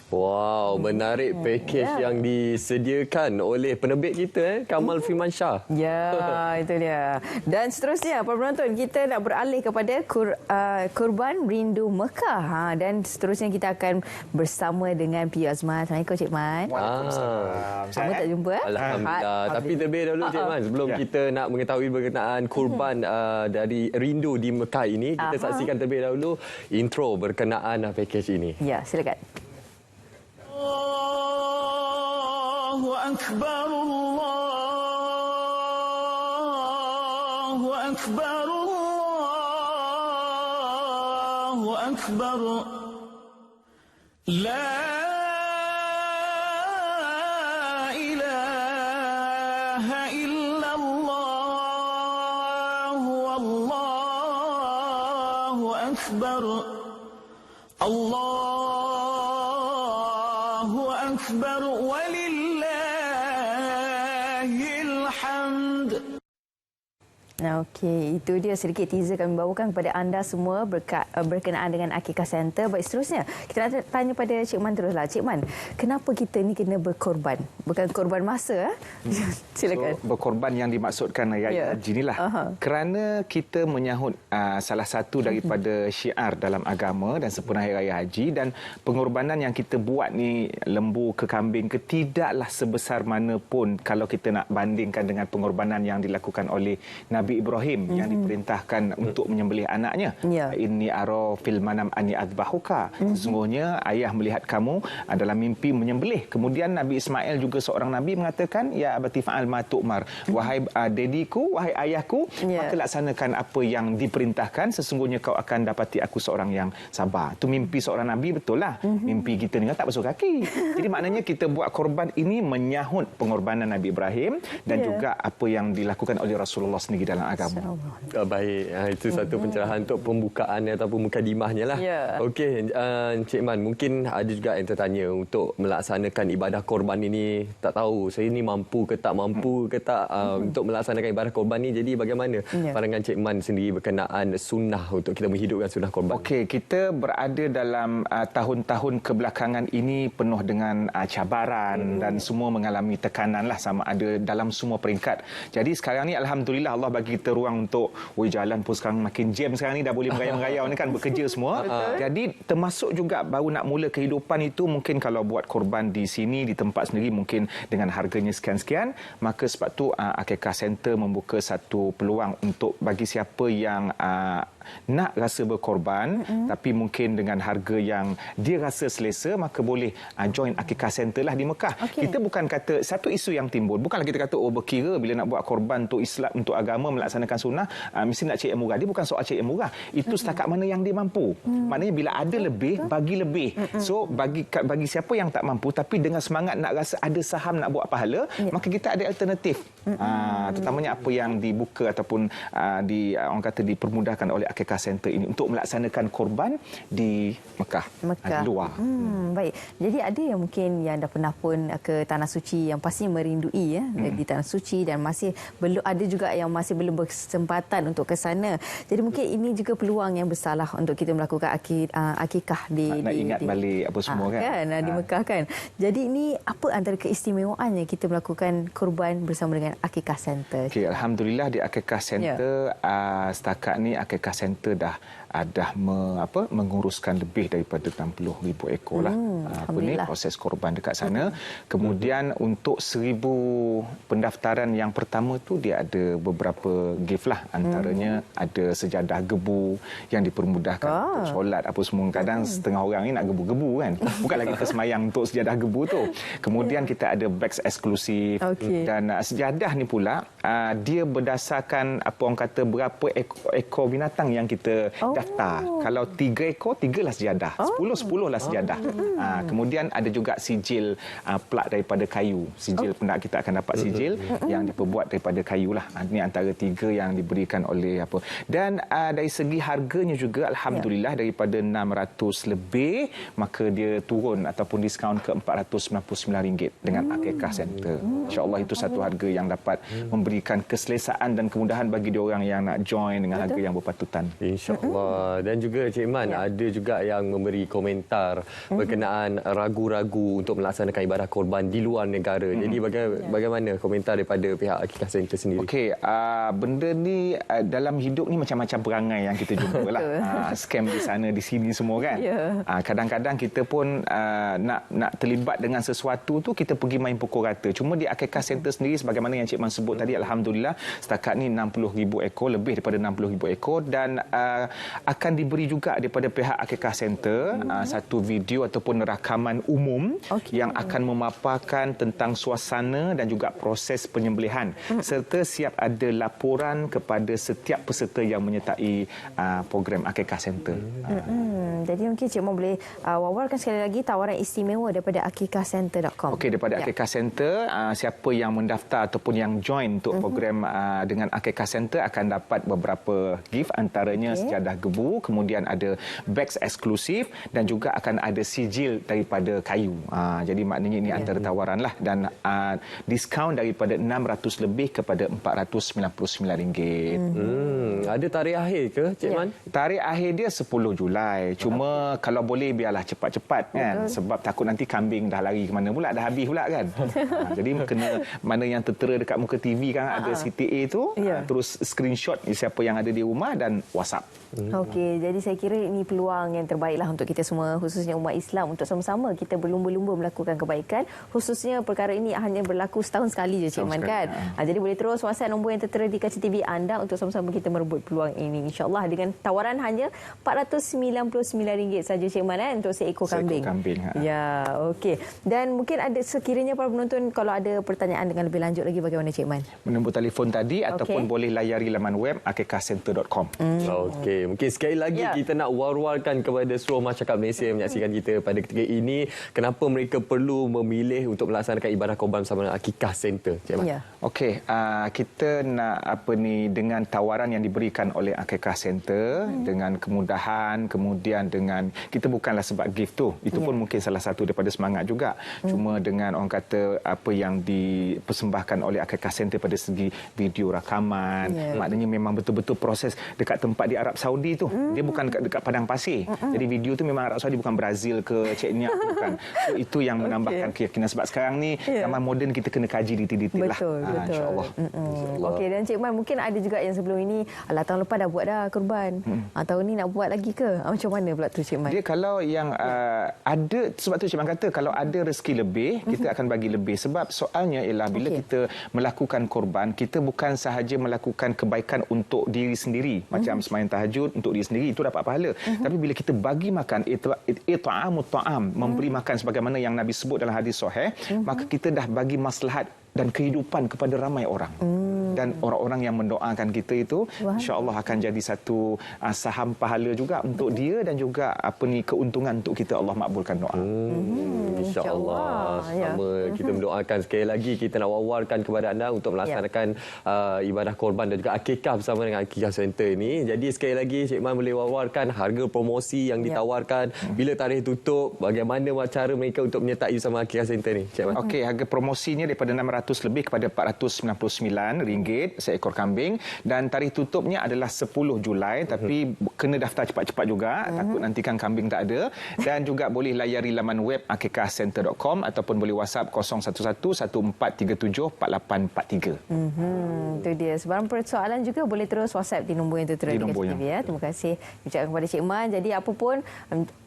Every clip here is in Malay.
Wow, menarik pakej yang disediakan oleh penerbit kita, Kamal Firmansyah. Ya, itu dia. Dan seterusnya, para penonton, kita nak beralih kepada Kurban Rindu Mekah. Dan seterusnya kita akan bersama dengan Piyu Azman. Assalamualaikum, Cik Man. Waalaikumsalam. Lama tak jumpa. Alhamdulillah. Tapi terlebih dahulu, Cik Man, sebelum kita nak mengetahui berkenaan kurban dari Rindu di Mekah ini, kita saksikan terlebih dahulu intro berkenaan pakej ini. Ya, silakan. Allahu Akbar, Allahu Akbar, Allahu Akbar. La ilaha illallah, Allahu Akbar. Allahu Akbar walillahil hamd. Okey, itu dia sedikit teaser kami bawakan kepada anda semua berkenaan dengan Akikah Center. Baik, seterusnya kita nak tanya pada Cik Man teruslah. Cik Man, kenapa kita ni kena berkorban? Bukan korban masa, silakan. So, berkorban yang dimaksudkan Raya Haji inilah kerana kita menyahut salah satu daripada syiar dalam agama dan sempurna Hari Raya Haji, dan pengorbanan yang kita buat ni, lembu ke kambing ke, tidaklah sebesar mana pun kalau kita nak bandingkan dengan pengorbanan yang dilakukan oleh Nabi Ibrahim yang diperintahkan untuk menyembelih anaknya. Inni ara fil manam anni adzbahuka. Sesungguhnya ayah melihat kamu dalam mimpi menyembelih. Kemudian Nabi Ismail juga seorang nabi mengatakan, ya abati fa'al ma tu'mar. Wahai dediku, wahai ayahku, maka laksanakan apa yang diperintahkan, sesungguhnya kau akan dapati aku seorang yang sabar. Itu mimpi seorang nabi, betul lah. Mimpi kita ni tak basuh kaki. Jadi maknanya kita buat korban ini menyahut pengorbanan Nabi Ibrahim dan juga apa yang dilakukan oleh Rasulullah sendiri dalam agama. Baik, itu satu pencerahan untuk pembukaan ataupun mukadimahnya lah. Okey, Cik Man, mungkin ada juga yang tertanya untuk melaksanakan ibadah korban ini, tak tahu saya ni mampu ke tak untuk melaksanakan ibadah korban ni. Jadi bagaimana pandangan Cik Man sendiri berkenaan sunnah untuk kita menghidupkan sunnah korban? Okey, kita berada dalam tahun-tahun kebelakangan ini penuh dengan cabaran dan semua mengalami tekanan lah, sama ada dalam semua peringkat. Jadi sekarang ni alhamdulillah Allah bagi kita ruang untuk jalan pun sekarang makin jam, sekarang ni dah boleh merayau-merayau ni kan, bekerja semua. Jadi termasuk juga baru nak mula kehidupan itu, mungkin kalau buat korban di sini di tempat sendiri mungkin dengan harganya sekian-sekian, maka sebab tu Akikah Center membuka satu peluang untuk bagi siapa yang nak rasa berkorban tapi mungkin dengan harga yang dia rasa selesa, maka boleh join Akikah Center lah di Mekah. Kita bukan kata satu isu yang timbul, bukanlah kita kata berkira bila nak buat korban untuk Islam, untuk agama, melaksanakan sunnah mesti nak cari yang murah. Dia bukan soal cari yang murah, itu setakat mana yang dia mampu. Maknanya bila ada lebih, bagi lebih. So bagi siapa yang tak mampu tapi dengan semangat nak rasa ada saham nak buat pahala, maka kita ada alternatif. Terutamanya apa yang dibuka ataupun orang kata dipermudahkan oleh Akikah Center ini untuk melaksanakan korban di Mekah. Di luar. Baik. Jadi ada yang mungkin yang dah pernah pun ke Tanah Suci yang pasti merindui di Tanah Suci, dan masih belum ada juga yang masih belum berkesempatan untuk ke sana. Jadi mungkin ini juga peluang yang besarlah untuk kita melakukan akikah di ingat balik apa semua kan di Mekah kan. Jadi ini apa antara keistimewaannya kita melakukan korban bersama dengan Akikah Center? Okey, alhamdulillah di Akikah Center setakat ni Akikah Center dah menguruskan lebih daripada 60,000 ekor lah proses korban dekat sana. Kemudian untuk 1,000 pendaftaran yang pertama tu dia ada beberapa gift lah, antaranya ada sejadah gebu yang dipermudahkan untuk solat apa semua. Kadang setengah orang ni nak gebu-gebu kan, bukanlah kita semayang untuk sejadah gebu tu. Kemudian kita ada bags eksklusif dan sejadah ni pula dia berdasarkan apa orang kata berapa ekor binatang yang kita daftar. Kalau 3 ekor, 3 lah sejadah. 10 lah sejadah. Kemudian ada juga sijil plat daripada kayu. Sijil pendak kita akan dapat sijil yang diperbuat daripada kayu lah. Ini antara 3 yang diberikan oleh apa. Dan dari segi harganya juga alhamdulillah daripada 600 lebih, maka dia turun ataupun diskaun ke RM499 dengan Akikah Center. InsyaAllah itu satu harga yang dapat memberikan keselesaan dan kemudahan bagi diorang yang nak join dengan harga yang berpatutan. InsyaAllah. Dan juga Cik Man, ada juga yang memberi komentar berkenaan ragu-ragu untuk melaksanakan ibadah korban di luar negara. Jadi bagaimana komentar daripada pihak Akikah Center sendiri? Okey, benda ni dalam hidup ni macam-macam perangai yang kita jumpa lah. Scam di sana, di sini semua kan. Kadang-kadang kita pun nak terlibat dengan sesuatu tu, kita pergi main pukul rata. Cuma di Akikah Center sendiri, sebagaimana yang Cik Man sebut tadi, alhamdulillah setakat ni 60,000 ekor, lebih daripada 60,000 ekor, dan akan diberi juga daripada pihak Akikah Center satu video ataupun rakaman umum yang akan memaparkan tentang suasana dan juga proses penyembelihan, serta siap ada laporan kepada setiap peserta yang menyertai program Akikah Center. Jadi mungkin Cik Man boleh wawarkan sekali lagi tawaran istimewa daripada akikahcenter.com. Okey, daripada Akikah Center, siapa yang mendaftar ataupun yang join untuk program dengan Akikah Center akan dapat beberapa gift, antaranya sejadah gebu, kemudian ada bags eksklusif dan juga akan ada sijil daripada kayu. Jadi maknanya ini antara tawaran lah, dan diskaun daripada RM600 lebih kepada RM499. Ada tarikh akhir ke Cik Man? Tarikh akhir dia 10 Julai. Cuma kalau boleh biarlah cepat-cepat kan, sebab takut nanti kambing dah lari ke mana pula, dah habis pula kan. Jadi kena, mana yang tertera dekat muka TV kan ada CTA tu, terus screenshot siapa yang ada di rumah dan WhatsApp. Okey, jadi saya kira ini peluang yang terbaiklah untuk kita semua, khususnya umat Islam, untuk sama-sama kita berlumba-lumba melakukan kebaikan. Khususnya perkara ini hanya berlaku setahun sekali je Cik Man kan. Jadi boleh terus WhatsApp nombor yang tertera di kaca TV anda untuk sama-sama kita merebut peluang ini, insya-Allah, dengan tawaran hanya RM499 saja Cik Man untuk seekor kambing. Ya, okey. Dan mungkin ada, sekiranya para penonton kalau ada pertanyaan dengan lebih lanjut lagi, bagaimana Cik Man? Menembus telefon tadi ataupun boleh layari laman web akikahcenter.com. Okey, mungkin sekali lagi kita nak war-warkan kepada seluruh masyarakat Malaysia yang menyaksikan kita pada ketika ini, kenapa mereka perlu memilih untuk melaksanakan ibadah korban bersama Akikah Center. Cik Man. Okey, kita nak dengan tawaran yang diberikan oleh Akikah Center, dengan kemudahan, kemudian dengan kita bukanlah sebab gift tu, itu pun mungkin salah satu daripada semangat juga. Cuma dengan orang kata apa yang dipersembahkan oleh Akikah Center pada segi video rakaman, maknanya memang betul-betul proses dekat tempat di Arab Saudi tu. Dia bukan dekat padang pasir. Jadi video tu memang Arab Saudi, bukan Brazil ke Chechnya, bukan. So, itu yang menambahkan keyakinan, sebab sekarang ni zaman moden kita kena kaji detail-detail lah. Betul. InsyaAllah. Okey, dan Cik Man, mungkin ada juga yang sebelum ini, tahun lepas dah buat dah korban. Tahun ni nak buat lagi ke? Macam mana pula tu Cik Man? Dia kalau yang ada, sebab tu Cik Man kata kalau ada rezeki lebih, kita akan bagi lebih. Sebab soalnya ialah bila kita melakukan korban, kita bukan sahaja melakukan kebaikan untuk diri sendiri, macam sembahyang tahajud untuk diri sendiri, itu dapat pahala. Tapi bila kita bagi makan, it'amut ta'am, memberi makan sebagaimana yang Nabi sebut dalam hadis sahih, maka kita dah bagi maslahat dan kehidupan kepada ramai orang. Dan orang-orang yang mendoakan kita itu, insya-Allah akan jadi satu saham pahala juga untuk dia, dan juga keuntungan untuk kita. Allah makbulkan doa. InsyaAllah. Sama kita mendoakan sekali lagi, kita nak wawarkan kepada anda untuk melaksanakan ibadah korban dan juga akikah bersama dengan Akikah Center ini. Jadi sekali lagi Cik Man boleh wawarkan harga promosi yang ditawarkan, bila tarikh tutup, bagaimana cara mereka untuk menyertai bersama Akikah Center ni, Cik Man? Okey, harga promosinya daripada RM600 lebih kepada RM499 seekor kambing, dan tarikh tutupnya adalah 10 Julai, tapi kena daftar cepat-cepat juga, takut nanti kan kambing tak ada. Dan juga boleh layari laman web akikahcenter.com ataupun boleh WhatsApp 011-1437-4843. Itu dia. Sebarang persoalan juga boleh terus WhatsApp di nombor yang tertera di TV ya. Terima kasih ucapkan kepada Cik Man. Jadi apa pun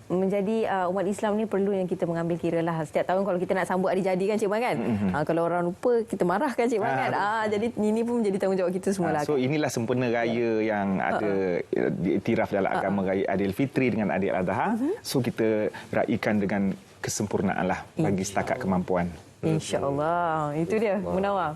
menjadi umat Islam ni perlu yang kita mengambil kira lah. Setiap tahun kalau kita nak sambut hari jadi kan Cik Man kan, kalau orang lupa kita marahkan Cik Man kan. Jadi ini pun menjadi tanggungjawab kita semua lah. So inilah sempena raya yang ada diiktiraf dalam agama, raya Aidilfitri dengan Aidiladha. So kita raikan dengan kesempurnaan lah bagi setakat kemampuan. InsyaAllah. Itu dia, Munawar.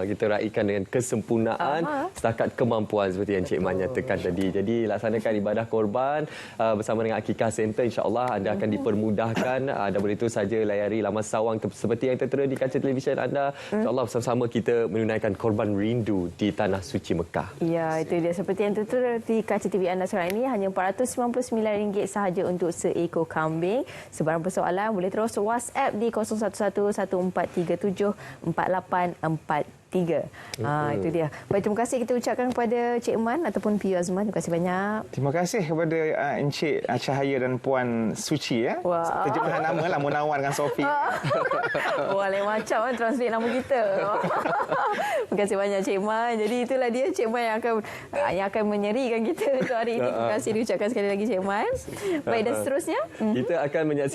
Kita raikan dengan kesempurnaan setakat kemampuan seperti yang Cik Man nyatakan tadi. Jadi laksanakan ibadah korban bersama dengan Akikah Center, insya-Allah anda akan dipermudahkan. Anda boleh terus saja layari laman sawang seperti yang tertera di kaca televisyen anda. InsyaAllah bersama-sama kita menunaikan korban rindu di Tanah Suci Mekah. Ya, itu dia. Seperti yang tertera di kaca TV anda sekarang ini, hanya RM499 sahaja untuk seekor kambing. Sebarang persoalan boleh terus WhatsApp di 011 0143748483. Itu dia. Baik, terima kasih kita ucapkan kepada Cik Man ataupun PU Azman. Terima kasih banyak. Terima kasih kepada Encik Cahaya dan Puan Suci. Wah. Terjemahan nama lah, Munawan dengan Sofi. Wah, lain macam translate nama kita. Terima kasih banyak Cik Man. Jadi itulah dia Cik Man yang akan menyerikan kita untuk hari ini. Terima kasih diucapkan sekali lagi Cik Man. Baik, dan seterusnya kita akan menyaksikan